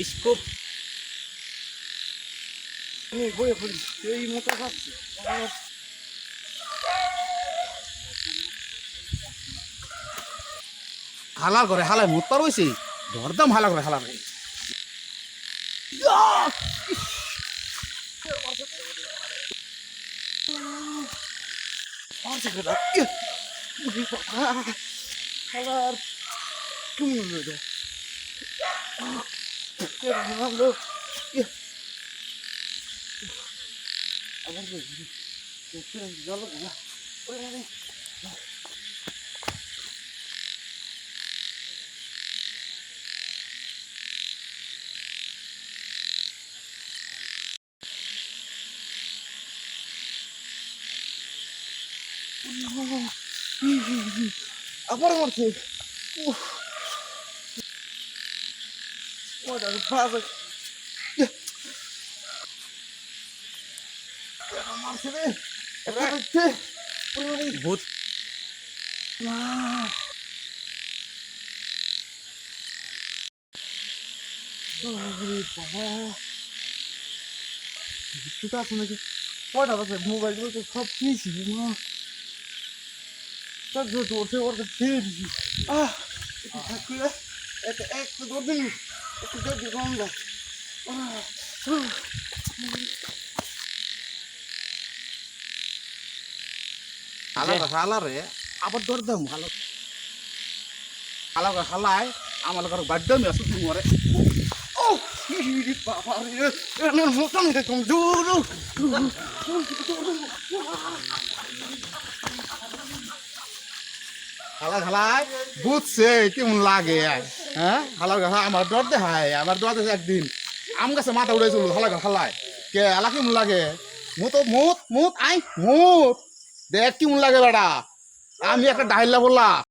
scope বয়ে পড়ি এই মতো খাচ্ছি হালাল করে হালাই মুত্তর হইছে ধরদাম হালা করে হালা করে খাবার তুমি ভালো আবার জল আবার মারছে মারছে রে হচ্ছে ভূত কিছুটা আছে নাকি কয়টা আছে মোবাইলগুলো তো সব কিনেছি না সব ধরছে ওর খেয়ে দিছি থাকলে একটা দৌড় দিন একটু দৌড় কম যায় হালা রে আবার ধরদাম হালা হালা করে হালাই আমার ঘর বাড্ডামি আছে তুমি মরে ও বাবা রে এনে মোটাম এরকম দূর হালা হালাই বুঝছে কেমন লাগে হ্যাঁ হালা আমার ডর দেখায় আমার ডর দেখে একদিন আম গাছে মাথা উড়ে চলু হালা হালাই কে হালা কেমন লাগে মুত মুত মুত আই মুত দেখ কেমন লাগে বেটা আমি একটা ডাইলা বললা